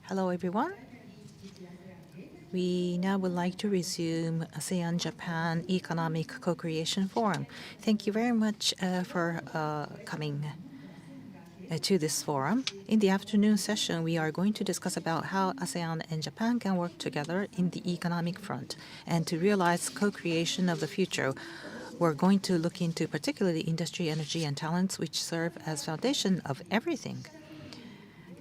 Hello, everyone. We now would like to resume ASEAN-Japan Economic Co-Creation Forum. Thank you very much for coming to this forum. In the afternoon session, we are going to discuss about how ASEAN and Japan can work together in the economic front and to realize co-creation of the future. We're going to look into particularly industry, energy, and talents which serve as foundation of everything.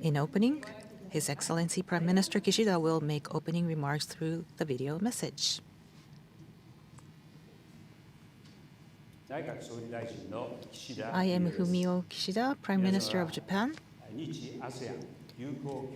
In opening, His Excellency Prime Minister Kishida will make opening remarks through the video message. I am Fumio Kishida, Prime Minister of Japan.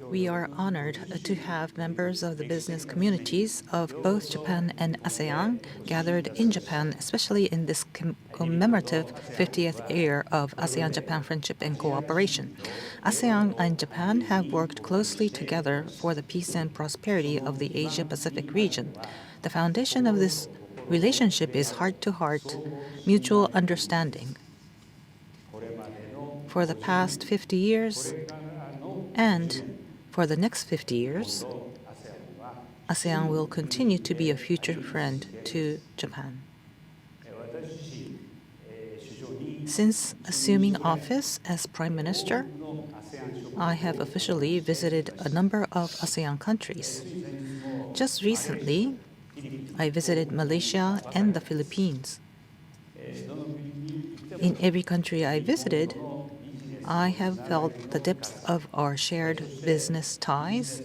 We are honored to have members of the business communities of both Japan and ASEAN gathered in Japan, especially in this commemorative 50th year of ASEAN-Japan friendship and cooperation. ASEAN and Japan have worked closely together for the peace and prosperity of the Asia-Pacific region. The foundation of this relationship is heart-to-heart mutual understanding. For the past 50 years, and for the next 50 years, ASEAN will continue to be a future friend to Japan. Since assuming office as Prime Minister, I have officially visited a number of ASEAN countries. Just recently, I visited Malaysia and the Philippines. In every country I visited, I have felt the depth of our shared business ties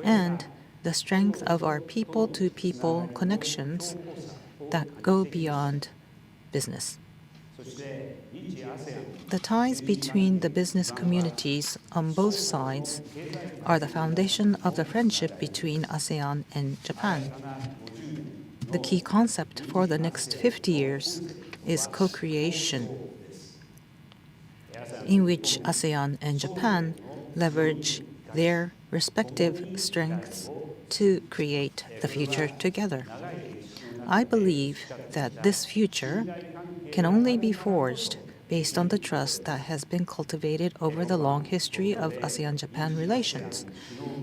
and the strength of our people-to-people connections that go beyond business. The ties between the business communities on both sides are the foundation of the friendship between ASEAN and Japan. The key concept for the next 50 years is co-creation, in which ASEAN and Japan leverage their respective strengths to create the future together. I believe that this future can only be forged based on the trust that has been cultivated over the long history of ASEAN-Japan relations.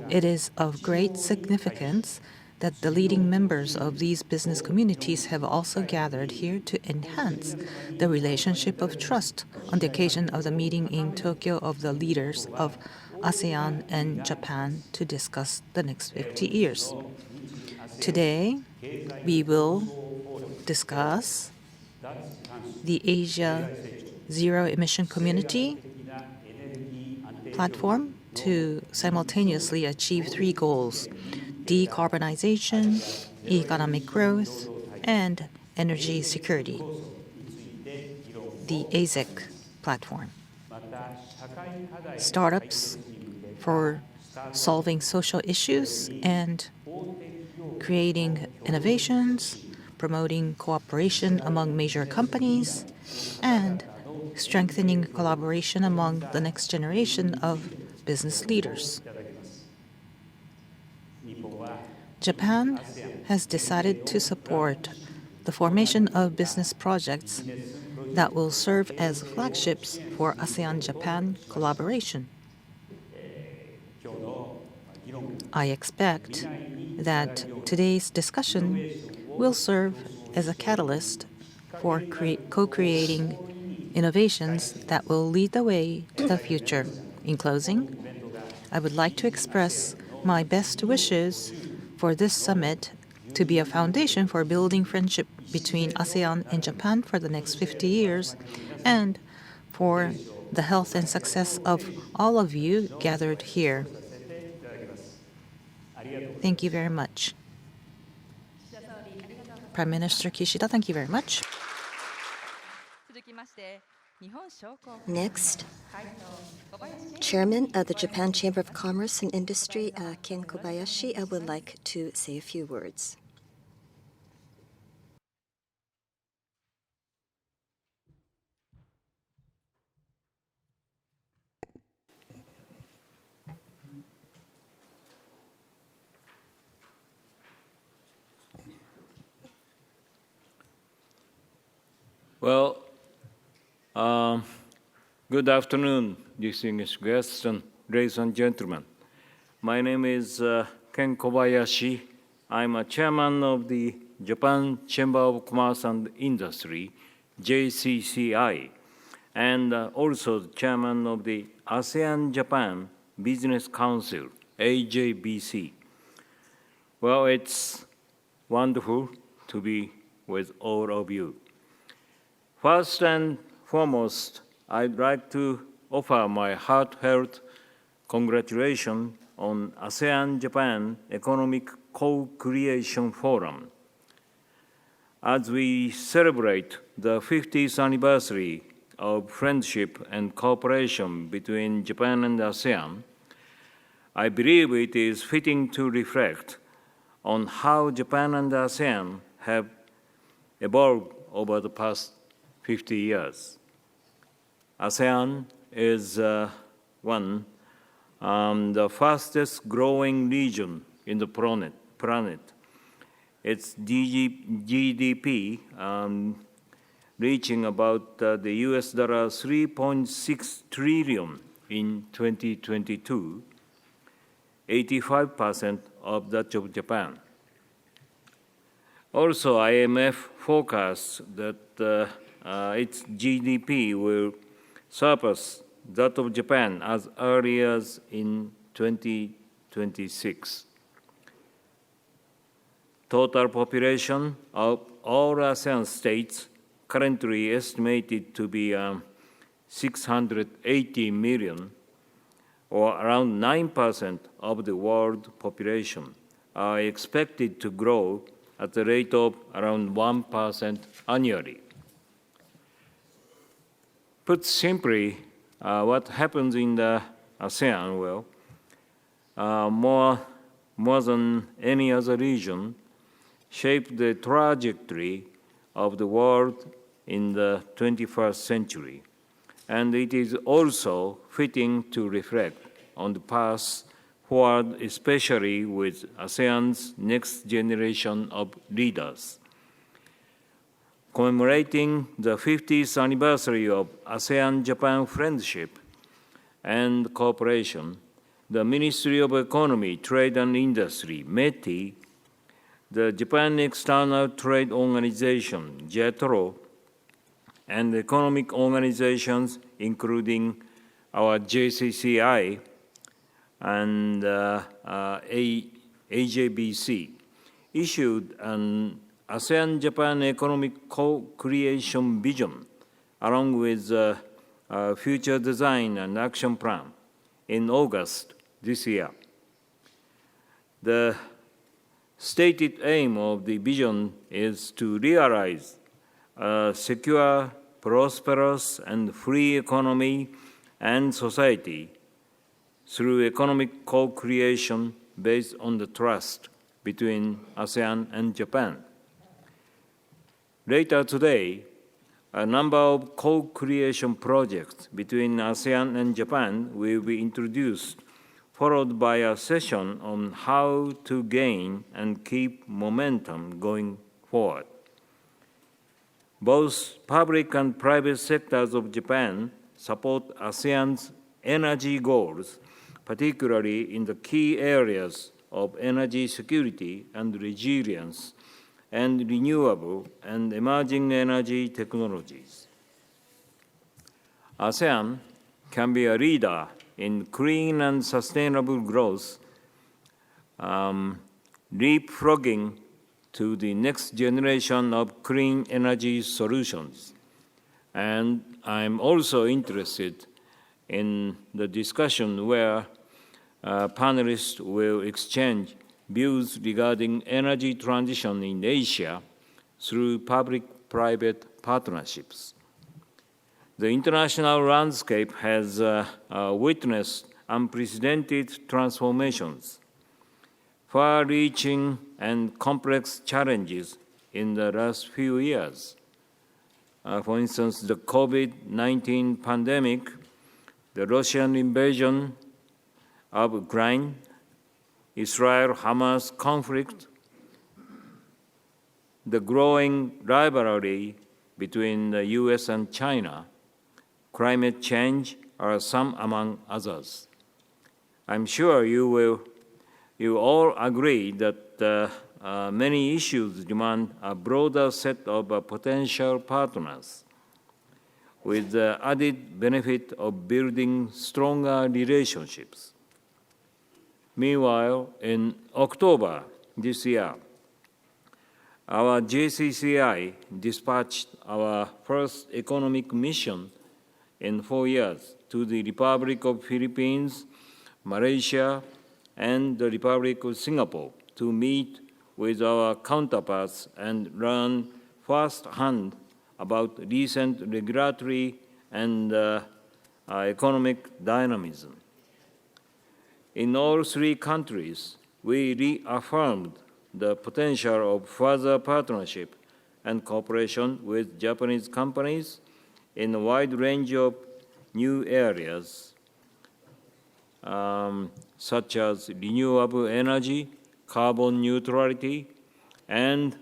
It is of great significance that the leading members of these business communities have also gathered here to enhance the relationship of trust on the occasion of the meeting in Tokyo of the leaders of ASEAN and Japan to discuss the next 50 years. Today, we will discuss the Asia Zero Emission Community platform to simultaneously achieve three goals: decarbonization, economic growth, and energy security, the ASEC platform. Startups for solving social issues and creating innovations, promoting cooperation among major companies, and strengthening collaboration among the next generation of business leaders. Japan has decided to support the formation of business projects that will serve as flagships for ASEAN-Japan collaboration. I expect that today's discussion will serve as a catalyst for co-creating innovations that will lead the way to the future. In closing, I would like to express my best wishes for this summit to be a foundation for building friendship between ASEAN and Japan for the next 50 years and for the health and success of all of you gathered here. Thank you very much. Prime Minister Kishida, thank you very much. Next, Chairman of the Japan Chamber of Commerce and Industry, Ken Kobayashi, would like to say a few words. Well, good afternoon, distinguished guests and ladies and gentlemen. My name is Ken Kobayashi. I'm a chairman of the Japan Chamber of Commerce and Industry, JCCI, and also the chairman of the ASEAN-Japan Business Council, AJBC. Well, it's wonderful to be with all of you. First and foremost, I'd like to offer my heartfelt congratulations on ASEAN-Japan Economic Co-Creation Forum. As we celebrate the 50th anniversary of friendship and cooperation between Japan and ASEAN, I believe it is fitting to reflect on how Japan and ASEAN have evolved over the past 50 years. ASEAN is the fastest growing region in the planet. Its GDP reaching about the US dollar 3.6 trillion in 2022, 85% of that of Japan. Also, IMF forecasts that its GDP will surpass that of Japan as early as in 2026. Total population of all ASEAN states currently estimated to be 680 million, or around 9% of the world population, are expected to grow at the rate of around 1% annually. Put simply, what happens in the ASEAN, more than any other region, shaped the trajectory of the world in the 21st century. And it is also fitting to reflect on the path forward, especially with ASEAN's next generation of leaders. Commemorating the 50th anniversary of ASEAN-Japan friendship and cooperation, the Ministry of Economy, Trade and Industry, METI, the Japan External Trade Organization, JETRO, and economic organizations, including our JCCI and AJBC, issued an ASEAN-Japan Economic Co-Creation Vision, along with a future design and action plan in August this year. The stated aim of the vision is to realize a secure, prosperous, and free economy and society through economic co-creation based on the trust between ASEAN and Japan. Later today, a number of co-creation projects between ASEAN and Japan will be introduced, followed by a session on how to gain and keep momentum going forward. Both public and private sectors of Japan support ASEAN's energy goals, particularly in the key areas of energy security and resilience, and renewable and emerging energy technologies. ASEAN can be a leader in clean and sustainable growth, leapfrogging to the next generation of clean energy solutions. And I'm also interested in the discussion where panelists will exchange views regarding energy transition in Asia through public-private partnerships. The international landscape has witnessed unprecedented transformations, far-reaching and complex challenges in the last few years. For instance, the COVID-19 pandemic, the Russian invasion of Ukraine, Israel-Hamas conflict, the growing rivalry between the US and China, climate change are some among others. I'm sure you all agree that many issues demand a broader set of potential partners, with the added benefit of building stronger relationships. Meanwhile, in October this year, our JCCI dispatched our first economic mission in 4 years to the Republic of Philippines, Malaysia, and the Republic of Singapore to meet with our counterparts and learn firsthand about recent regulatory and economic dynamism. In all three countries, we reaffirmed the potential of further partnership and cooperation with Japanese companies in a wide range of new areas, such as renewable energy, carbon neutrality, and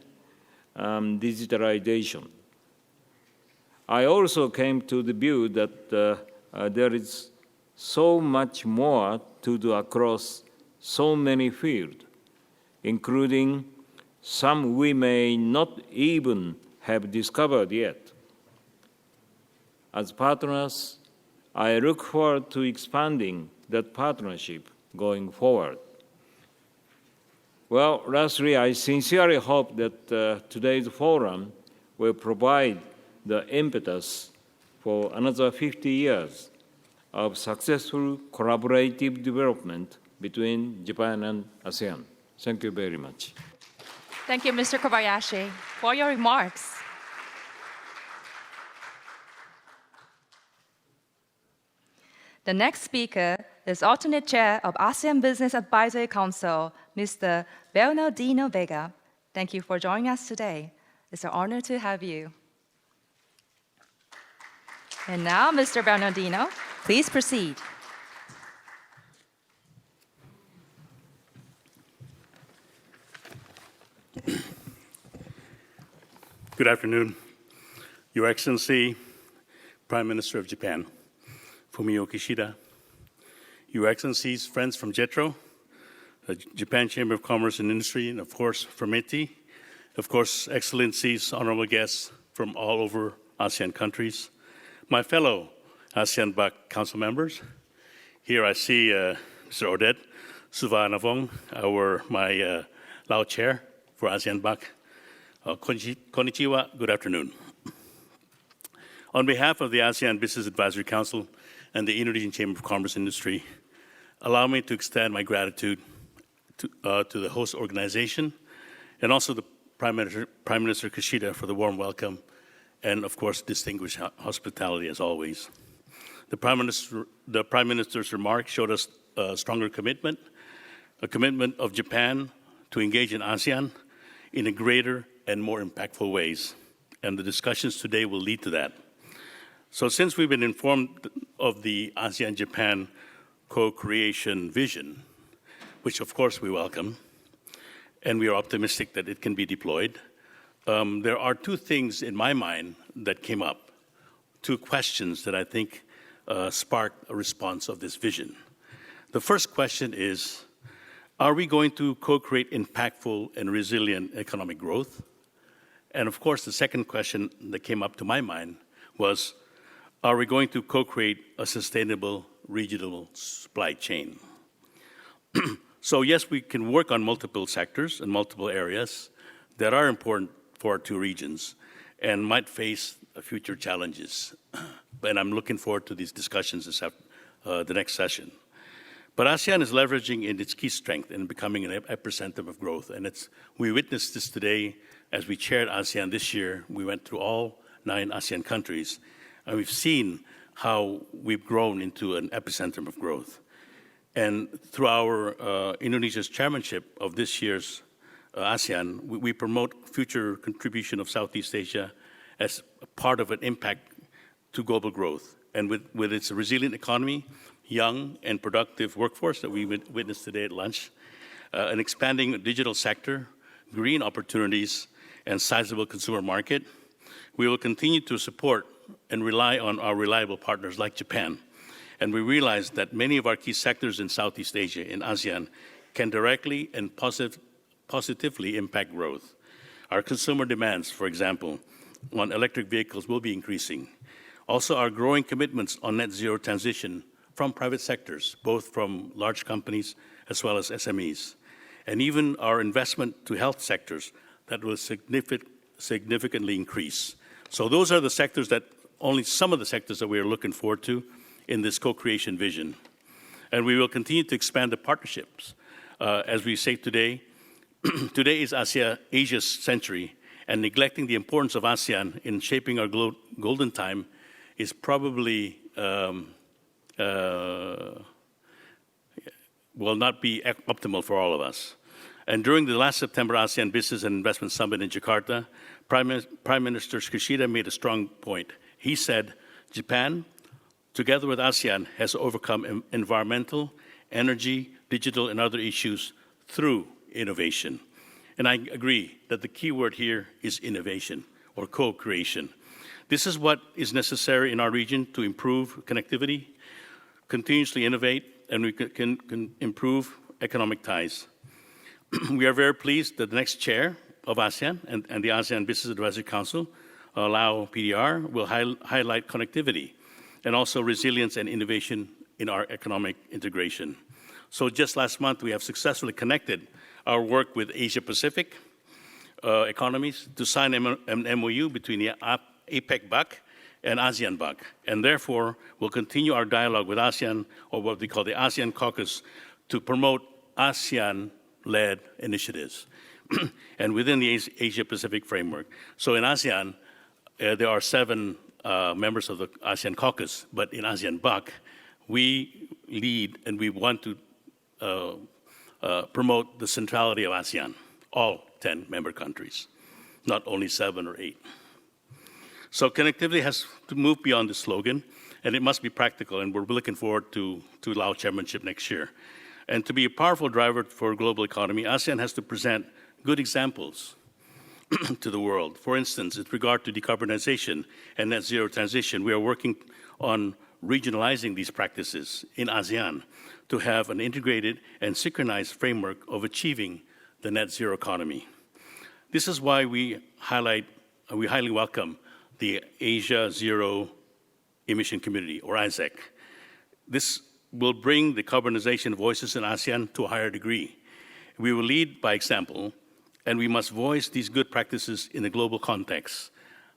digitalization. I also came to the view that there is so much more to do across so many fields, including some we may not even have discovered yet. As partners, I look forward to expanding that partnership going forward. Well, lastly, I sincerely hope that today's forum will provide the impetus for another 50 years of successful collaborative development between Japan and ASEAN. Thank you very much. Thank you, Mr. Kobayashi, for your remarks. The next speaker is alternate chair of ASEAN Business Advisory Council, Mr. Bernardino Vega. Thank you for joining us today. It's an honor to have you. And now, Mr. Bernardino, please proceed. Good afternoon, Your Excellency, Prime Minister of Japan, Fumio Kishida, Your Excellencies, friends from JETRO, the Japan Chamber of Commerce and Industry, and of course, from METI, of course, Excellencies, honorable guests from all over ASEAN countries, my fellow ASEAN-BAC Council members. Here I see Mr. Odette Suvarnabhong, my Lao Chair for ASEAN-BAC. Konnichiwa, good afternoon. On behalf of the ASEAN Business Advisory Council and the Indonesian Chamber of Commerce and Industry, allow me to extend my gratitude to the host organization and also the Prime Minister Kishida for the warm welcome and, of course, distinguished hospitality as always. The Prime Minister's remarks showed us a stronger commitment, a commitment of Japan to engage in ASEAN in a greater and more impactful ways. And the discussions today will lead to that. So since we've been informed of the ASEAN-Japan co-creation vision, which of course we welcome, and we are optimistic that it can be deployed, there are two things in my mind that came up, two questions that I think sparked a response of this vision. The first question is, are we going to co-create impactful and resilient economic growth? And of course, the second question that came up to my mind was, are we going to co-create a sustainable regional supply chain? So yes, we can work on multiple sectors and multiple areas that are important for our two regions and might face future challenges. And I'm looking forward to these discussions the next session. But ASEAN is leveraging in its key strength and becoming an epicenter of growth. And we witnessed this today as we chaired ASEAN this year. We went through all 9 ASEAN countries, and we've seen how we've grown into an epicenter of growth. And through our Indonesia's chairmanship of this year's ASEAN, we promote future contribution of Southeast Asia as a part of an impact to global growth. And with its resilient economy, young and productive workforce that we witnessed today at lunch, an expanding digital sector, green opportunities, and sizable consumer market, we will continue to support and rely on our reliable partners like Japan And we realize that many of our key sectors in Southeast Asia, in ASEAN, can directly and positively impact growth. Our consumer demands, for example, on electric vehicles will be increasing. Also, our growing commitments on net zero transition from private sectors, both from large companies as well as SMEs, and even our investment to health sectors that will significantly increase. So those are the sectors that, only some of the sectors that we are looking forward to in this co-creation vision. And we will continue to expand the partnerships. As we say today, today is Asia's century, and neglecting the importance of ASEAN in shaping our golden time is probably will not be optimal for all of us. And during the last September ASEAN Business and Investment Summit in Jakarta, Prime Minister Kishida made a strong point. He said, Japan, together with ASEAN, has overcome environmental, energy, digital, and other issues through innovation. And I agree that the key word here is innovation or co-creation. This is what is necessary in our region to improve connectivity, continuously innovate, and we can improve economic ties. We are very pleased that the next chair of ASEAN and the ASEAN Business Advisory Council, Lao PDR, will highlight connectivity and also resilience and innovation in our economic integration. So just last month, we have successfully connected our work with Asia-Pacific economies to sign an MOU between the APEC-BAC and ASEAN-BAC. And therefore, we'll continue our dialogue with ASEAN, or what we call the ASEAN Caucus, to promote ASEAN-led initiatives and within the Asia-Pacific framework. So in ASEAN, there are 7 members of the ASEAN Caucus, but in ASEAN-BAC, we lead and we want to promote the centrality of ASEAN, all 10 member countries, not only 7 or 8. So connectivity has to move beyond the slogan, and it must be practical, and we're looking forward to Lao chairmanship next year. And to be a powerful driver for a global economy, ASEAN has to present good examples to the world. For instance, with regard to decarbonization and net zero transition, we are working on regionalizing these practices in ASEAN to have an integrated and synchronized framework of achieving the net zero economy. This is why we highly welcome the Asia Zero Emission Community, or ASEC. This will bring the decarbonization voices in ASEAN to a higher degree. We will lead by example, and we must voice these good practices in a global context,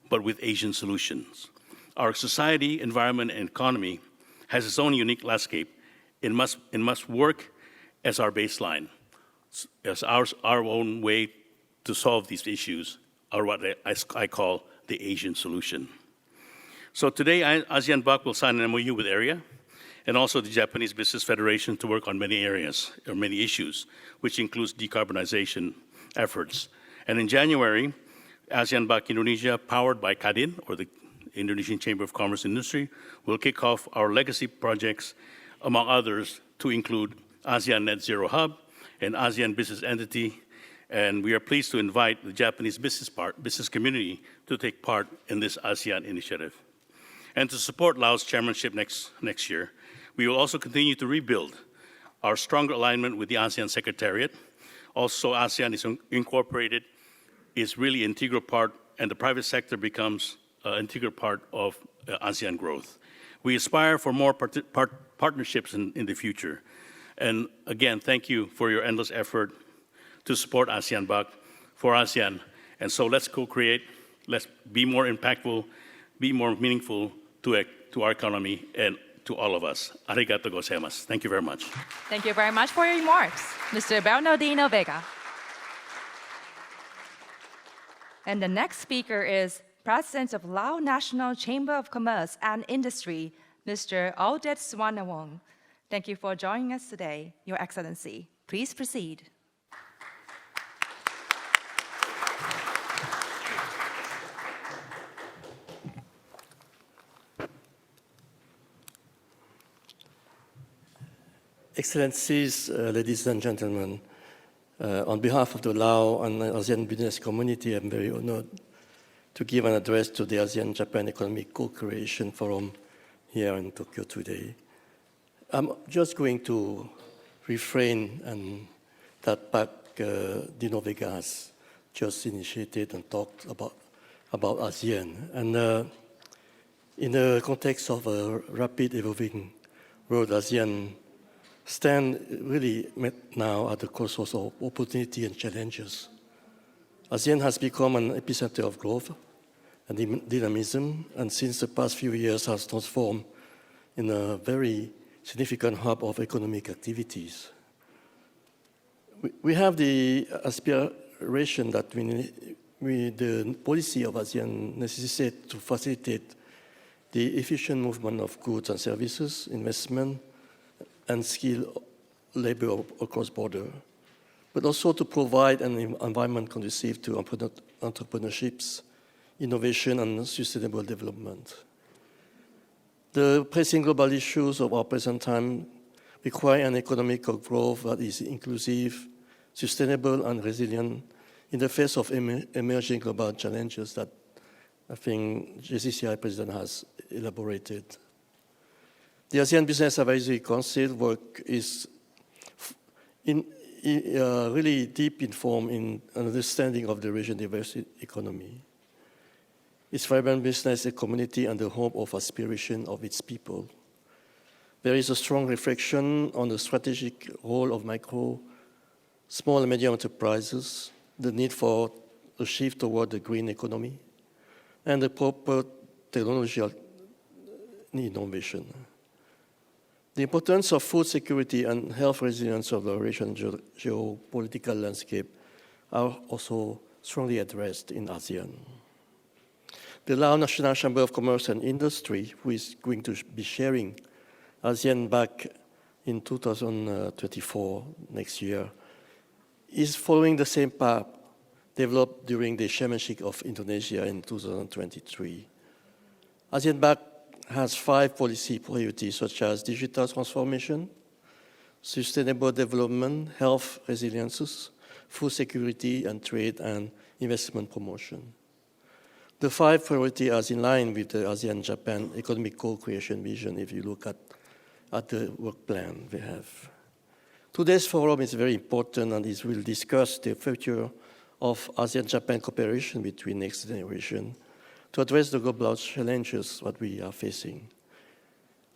but with Asian solutions. Our society, environment, and economy has its own unique landscape. It must work as our baseline, as our own way to solve these issues, or what I call the Asian solution. So today, ASEAN-BAC will sign an MOU with AREA and also the Japanese Business Federation to work on many areas, or many issues, which includes decarbonization efforts. And in January, ASEAN-BAC Indonesia, powered by KADIN, or the Indonesian Chamber of Commerce and Industry, will kick off our legacy projects, among others, to include ASEAN Net Zero Hub and ASEAN Business Entity. And we are pleased to invite the Japanese business community to take part in this ASEAN initiative. And to support Laos chairmanship next year, we will also continue to rebuild our stronger alignment with the ASEAN Secretariat. Also, ASEAN is incorporated, is really an integral part, and the private sector becomes an integral part of ASEAN growth. We aspire for more partnerships in the future. And again, thank you for your endless effort to support ASEAN-BAC for ASEAN. And so let's co-create, let's be more impactful, be more meaningful to our economy and to all of us. Arigato gozaimasu. Thank you very much. Thank you very much for your remarks, Mr. Bernardino Vega. And the next speaker is President of Lao National Chamber of Commerce and Industry, Mr. Audet Swanawong. Thank you for joining us today, Your Excellency. Please proceed. Excellencies, ladies and gentlemen, on behalf of the Lao and ASEAN business community, I'm very honored to give an address to the ASEAN-Japan Economic Co-Creation Forum here in Tokyo today. I'm just going to refrain and that Pak Dino Vega has just initiated and talked about ASEAN. And in the context of a rapid evolving world, ASEAN stand really now at the crossroads of opportunity and challenges. ASEAN has become an epicenter of growth and dynamism, and since the past few years has transformed in a very significant hub of economic activities. We have the aspiration that the policy of ASEAN necessitates to facilitate the efficient movement of goods and services, investment, and skilled labor across borders, but also to provide an environment conducive to entrepreneurships, innovation, and sustainable development. The pressing global issues of our present time require an economic growth that is inclusive, sustainable, and resilient in the face of emerging global challenges that I think JCCI President has elaborated. The ASEAN Business Advisory Council work is really deep informed in understanding of the region diverse economy, its vibrant business community, and the hope of aspiration of its people. There is a strong reflection on the strategic role of micro, small and medium enterprises, the need for a shift toward the green economy, and the proper technological innovation. The importance of food security and health resilience of the region geopolitical landscape are also strongly addressed in ASEAN. The Lao National Chamber of Commerce and Industry, who is going to be sharing ASEAN back in 2024, next year, is following the same path developed during the chairmanship of Indonesia in 2023. ASEAN BAC has 5 policy priorities such as digital transformation, sustainable development, health resiliences, food security, and trade and investment promotion. The 5 priorities are in line with the ASEAN-Japan economic co-creation vision if you look at the work plan we have. Today's forum is very important and it will discuss the future of ASEAN-Japan cooperation between next generation to address the global challenges that we are facing.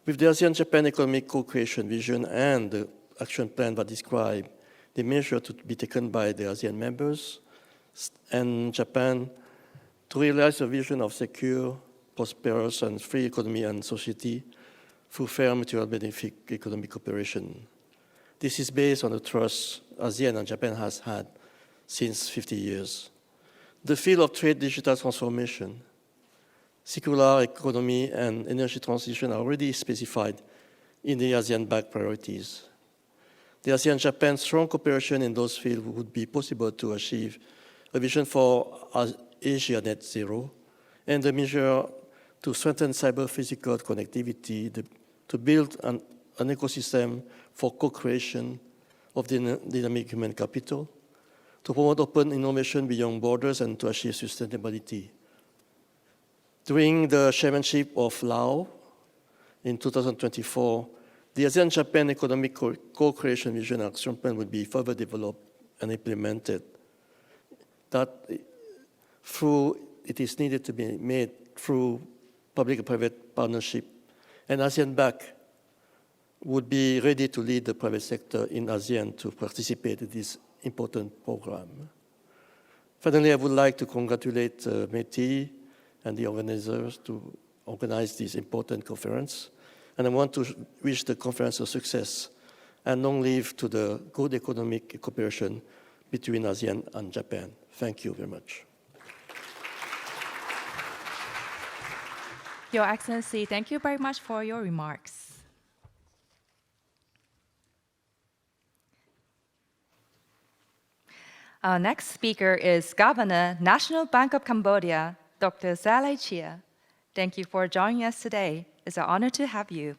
With the ASEAN-Japan economic co-creation vision and the action plan that describe the measures to be taken by the ASEAN members and Japan to realize a vision of secure, prosperous, and free economy and society through fair mutual benefit economic cooperation. This is based on the trust ASEAN and Japan has had since 50 years. The field of trade digital transformation, circular economy, and energy transition are already specified in the ASEAN BAC priorities. The ASEAN-Japan strong cooperation in those fields would be possible to achieve a vision for Asia Net Zero and the measure to strengthen cyber-physical connectivity, to build an ecosystem for co-creation of dynamic human capital, to promote open innovation beyond borders, and to achieve sustainability. During the chairmanship of Laos in 2024, the ASEAN-Japan economic co-creation vision action plan will be further developed and implemented. That it is needed to be made through public-private partnership, and ASEAN BAC would be ready to lead the private sector in ASEAN to participate in this important program. Finally, I would like to congratulate METI and the organizers to organize this important conference, and I want to wish the conference a success and long live to the good economic cooperation between ASEAN and Japan. Thank you very much. Your Excellency, thank you very much for your remarks. Our next speaker is Governor, National Bank of Cambodia, Dr. Saleh Chia. Thank you for joining us today. It's an honor to have you.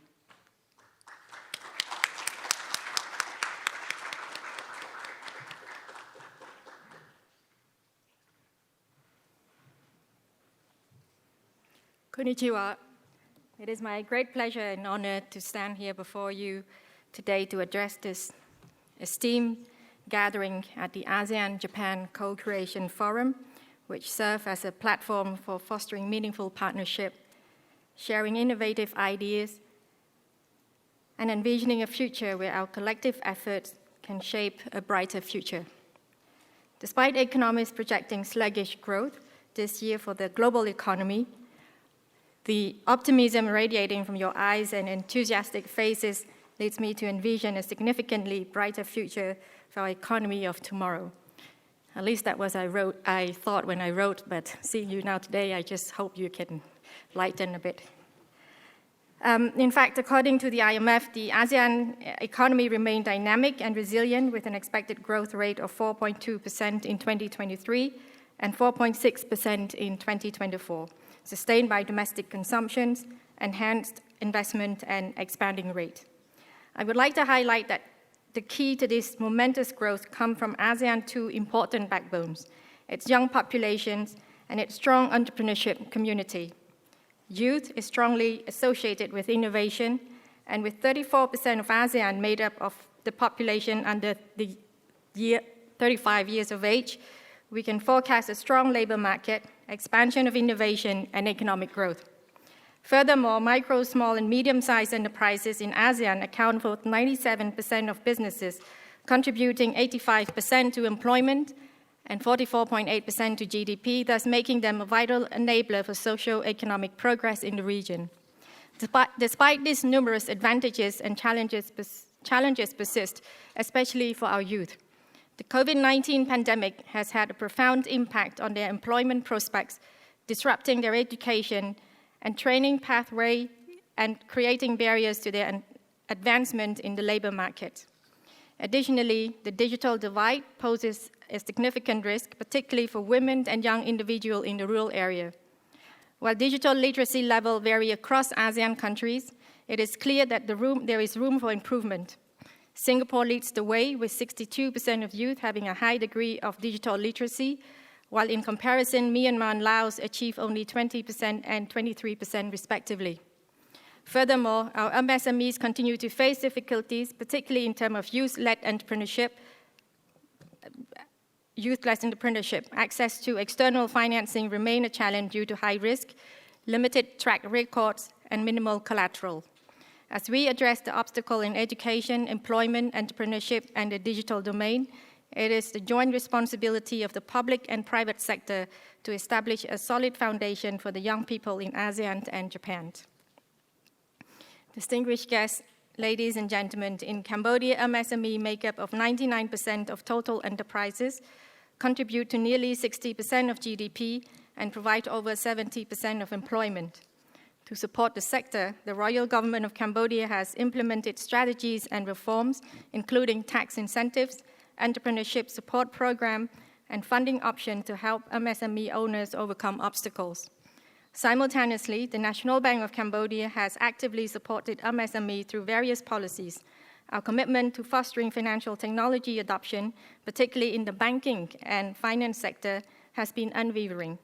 It is my great pleasure and honor to stand here before you today to address this esteemed gathering at the ASEAN-Japan Co-Creation Forum, which serves as a platform for fostering meaningful partnership, sharing innovative ideas, and envisioning a future where our collective efforts can shape a brighter future. Despite economists projecting sluggish growth this year for the global economy, the optimism radiating from your eyes and enthusiastic faces leads me to envision a significantly brighter future for our economy of tomorrow. At least that was I thought when I wrote, but seeing you now today, I just hope you can lighten a bit. In fact, according to the IMF, the ASEAN economy remained dynamic and resilient with an expected growth rate of 4.2% in 2023 and 4.6% in 2024, sustained by domestic consumptions, enhanced investment, and expanding rate. I would like to highlight that the key to this momentous growth comes from ASEAN's two important backbones, its young populations and its strong entrepreneurship community. Youth is strongly associated with innovation, and with 34% of ASEAN made up of the population under the 35 years of age, we can forecast a strong labor market, expansion of innovation, and economic growth. Furthermore, micro, small, and medium-sized enterprises in ASEAN account for 97% of businesses, contributing 85% to employment and 44.8% to GDP, thus making them a vital enabler for socio-economic progress in the region. Despite these numerous advantages and challenges persist, especially for our youth. The COVID-19 pandemic has had a profound impact on their employment prospects, disrupting their education and training pathway and creating barriers to their advancement in the labor market. Additionally, the digital divide poses a significant risk, particularly for women and young individuals in the rural area. While digital literacy levels vary across ASEAN countries, it is clear that there is room for improvement. Singapore leads the way with 62% of youth having a high degree of digital literacy, while in comparison, Myanmar and Laos achieve only 20% and 23% respectively. Furthermore, our MSMEs continue to face difficulties, particularly in terms of youth-led entrepreneurship. Access to external financing remain a challenge due to high risk, limited track records, and minimal collateral. As we address the obstacle in education, employment, entrepreneurship, and the digital domain, it is the joint responsibility of the public and private sector to establish a solid foundation for the young people in ASEAN and Japan. Distinguished guests, ladies and gentlemen, in Cambodia, MSME make up of 99% of total enterprises, contribute to nearly 60% of GDP, and provide over 70% of employment. To support the sector, the Royal Government of Cambodia has implemented strategies and reforms, including tax incentives, entrepreneurship support program, and funding options to help MSME owners overcome obstacles. Simultaneously, the National Bank of Cambodia has actively supported MSME through various policies. Our commitment to fostering financial technology adoption, particularly in the banking and finance sector, has been unwavering.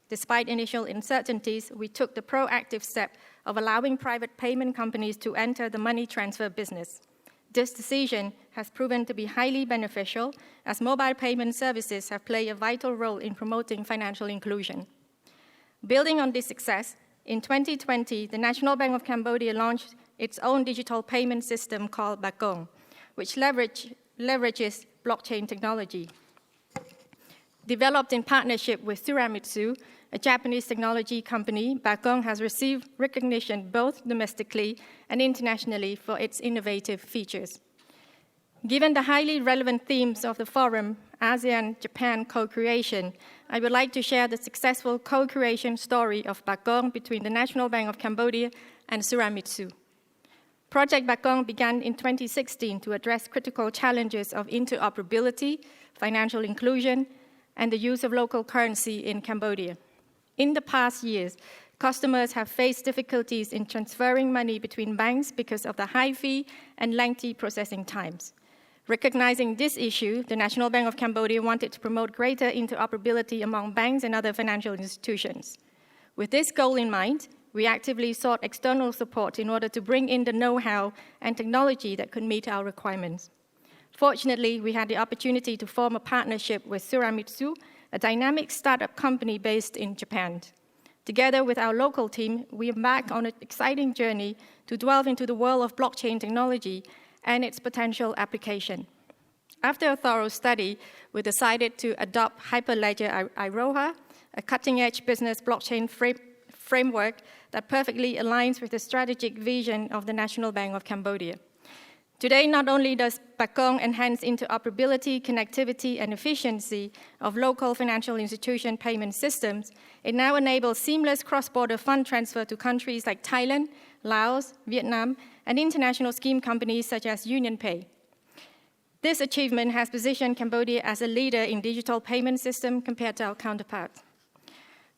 Despite initial uncertainties, we took the proactive step of allowing private payment companies to enter the money transfer business. This decision has proven to be highly beneficial, as mobile payment services have played a vital role in promoting financial inclusion. Building on this success, in 2020, the National Bank of Cambodia launched its own digital payment system called Bakong, which leverages blockchain technology. Developed in partnership with Suramitsu, a Japanese technology company, Bakong has received recognition both domestically and internationally for its innovative features. Given the highly relevant themes of the forum, ASEAN-Japan co-creation, I would like to share the successful co-creation story of Bakong between the National Bank of Cambodia and Suramitsu. Project Bakong began in 2016 to address critical challenges of interoperability, financial inclusion, and the use of local currency in Cambodia. In the past years, customers have faced difficulties in transferring money between banks because of the high fee and lengthy processing times. Recognizing this issue, the National Bank of Cambodia wanted to promote greater interoperability among banks and other financial institutions. With this goal in mind, we actively sought external support in order to bring in the know-how and technology that could meet our requirements. Fortunately, we had the opportunity to form a partnership with Suramitsu, a dynamic startup company based in Japan. Together with our local team, we embarked on an exciting journey to delve into the world of blockchain technology and its potential application. After a thorough study, we decided to adopt Hyperledger Iroha, a cutting-edge business blockchain framework that perfectly aligns with the strategic vision of the National Bank of Cambodia. Today, not only does Bakong enhance interoperability, connectivity, and efficiency of local financial institution payment systems, it now enables seamless cross-border fund transfer to countries like Thailand, Laos, Vietnam, and international scheme companies such as UnionPay. This achievement has positioned Cambodia as a leader in digital payment system compared to our counterparts.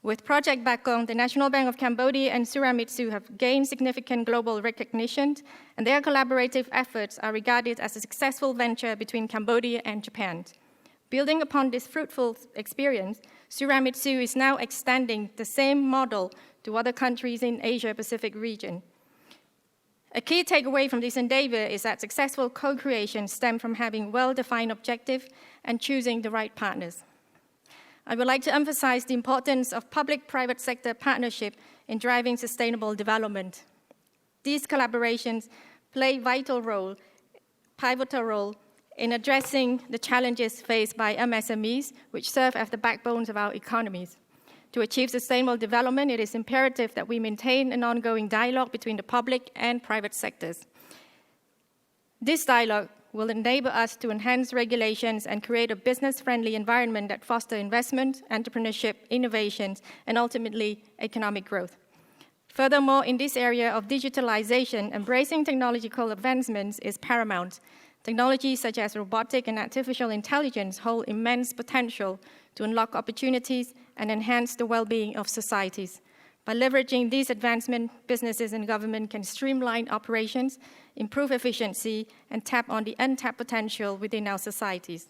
With Project Bakong, the National Bank of Cambodia and Suramitsu have gained significant global recognition, and their collaborative efforts are regarded as a successful venture between Cambodia and Japan. Building upon this fruitful experience, Suramitsu is now extending the same model to other countries in Asia-Pacific region. A key takeaway from this endeavor is that successful co-creation stems from having well-defined objectives and choosing the right partners. I would like to emphasize the importance of public-private sector partnership in driving sustainable development. These collaborations play pivotal role in addressing the challenges faced by MSMEs, which serve as the backbones of our economies. To achieve sustainable development, it is imperative that we maintain an ongoing dialogue between the public and private sectors. This dialogue will enable us to enhance regulations and create a business-friendly environment that fosters investment, entrepreneurship, innovations, and ultimately economic growth. Furthermore, in this area of digitalization, embracing technological advancements is paramount. Technologies such as robotic and artificial intelligence hold immense potential to unlock opportunities and enhance the well-being of societies. By leveraging these advancements, businesses and government can streamline operations, improve efficiency, and tap on the untapped potential within our societies.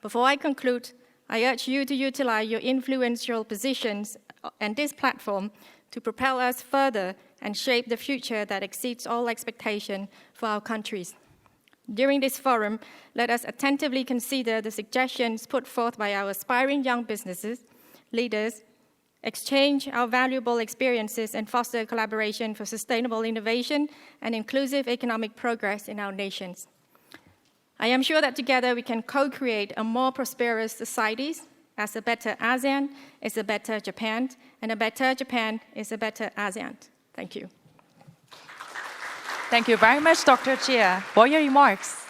Before I conclude, I urge you to utilize your influential positions and this platform to propel us further and shape the future that exceeds all expectation for our countries. During this forum, let us attentively consider the suggestions put forth by our aspiring young businesses, leaders, exchange our valuable experiences, and foster collaboration for sustainable innovation and inclusive economic progress in our nations. I am sure that together we can co-create a more prosperous society, as a better ASEAN is a better Japan, and a better Japan is a better ASEAN. Thank you. Thank you very much, Dr. Chia, for your remarks.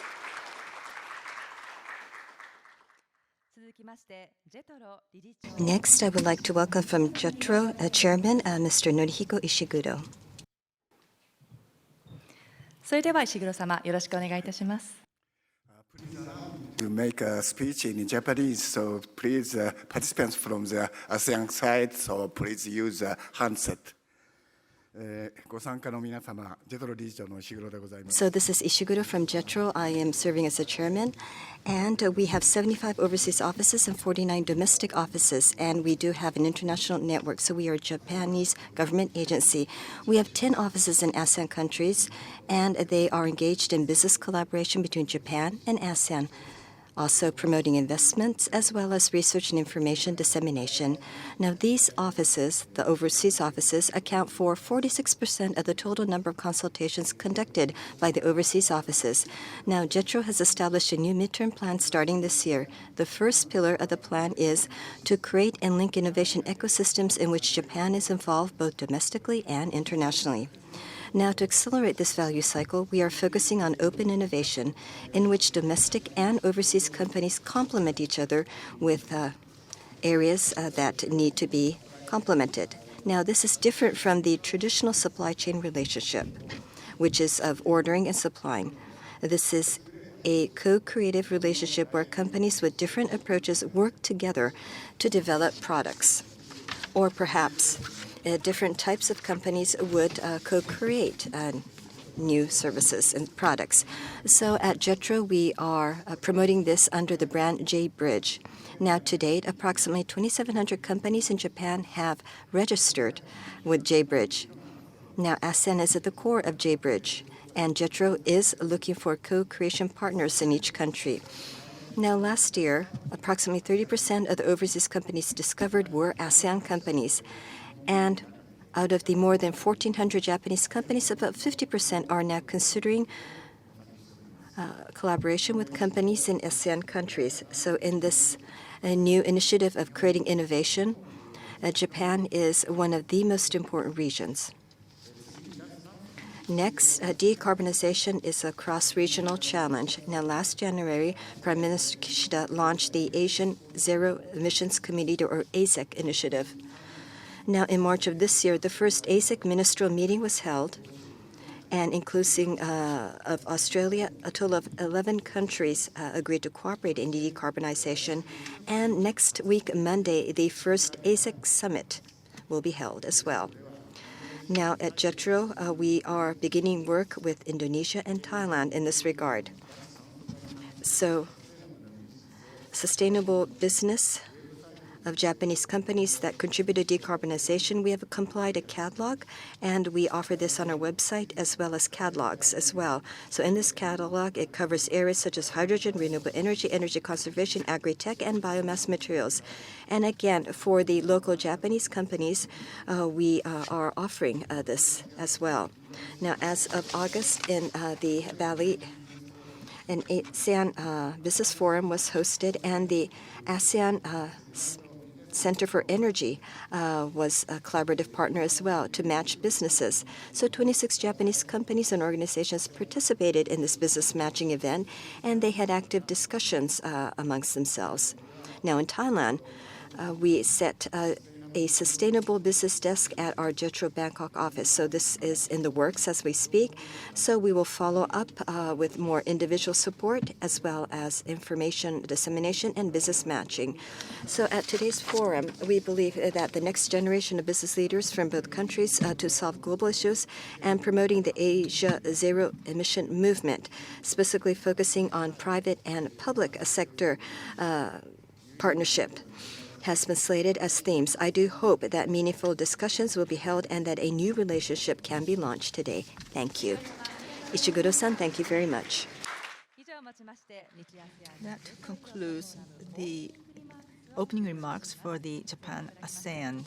Next, I would like to welcome from JETRO Chairman, Mr. Norihiko Ishiguro. それでは石黒様、よろしくお願いいたします。To make a speech in Japanese, so please, participants from the ASEAN side, so please use a handset. So this is Ishiguro from JETRO. I am serving as a chairman, and we have 75 overseas offices and 49 domestic offices, and we do have an international network, so we are a Japanese government agency. We have 10 offices in ASEAN countries, and they are engaged in business collaboration between Japan and ASEAN, also promoting investments as well as research and information dissemination. Now, these offices, the overseas offices, account for 46% of the total number of consultations conducted by the overseas offices. Now, JETRO has established a new midterm plan starting this year. The first pillar of the plan is to create and link innovation ecosystems in which Japan is involved both domestically and internationally. Now, to accelerate this value cycle, we are focusing on open innovation, in which domestic and overseas companies complement each other with areas that need to be complemented. Now, this is different from the traditional supply chain relationship, which is of ordering and supplying. This is a co-creative relationship where companies with different approaches work together to develop products, or perhaps different types of companies would co-create new services and products. So at JETRO, we are promoting this under the brand J-Bridge. Now, to date, approximately 2,700 companies in Japan have registered with J-Bridge. Now, ASEAN is at the core of J-Bridge, and JETRO is looking for co-creation partners in each country. Now, last year, approximately 30% of the overseas companies discovered were ASEAN companies, and out of the more than 1,400 Japanese companies, about 50% are now considering collaboration with companies in ASEAN countries. So in this new initiative of creating innovation, Japan is one of the most important regions. Next, decarbonization is a cross-regional challenge. Now, last January, Prime Minister Kishida launched the Asian Zero Emissions Community, or ASEC initiative. Now, in March of this year, the first ASEC ministerial meeting was held, and including of Australia, a total of 11 countries agreed to cooperate in decarbonization. And next week, Monday, the first ASEC summit will be held as well. Now, at JETRO, we are beginning work with Indonesia and Thailand in this regard. So, sustainable business of Japanese companies that contribute to decarbonization, we have compiled a catalog, and we offer this on our website as well as catalogs as well. So in this catalog, it covers areas such as hydrogen, renewable energy, energy conservation, agri-tech, and biomass materials. And again, for the local Japanese companies, we are offering this as well. Now, as of August in the Bali, an ASEAN Business Forum was hosted, and the ASEAN Center for Energy was a collaborative partner as well to match businesses. So 26 Japanese companies and organizations participated in this business matching event, and they had active discussions amongst themselves. Now, in Thailand, we set a sustainable business desk at our JETRO Bangkok office. So this is in the works as we speak. So we will follow up with more individual support as well as information dissemination and business matching. So at today's forum, we believe that the next generation of business leaders from both countries to solve global issues and promoting the Asia Zero Emission movement, specifically focusing on private and public sector partnership, has been slated as themes. I do hope that meaningful discussions will be held and that a new relationship can be launched today. Thank you. Ishiguro-san, thank you very much. That concludes the opening remarks for the Japan ASEAN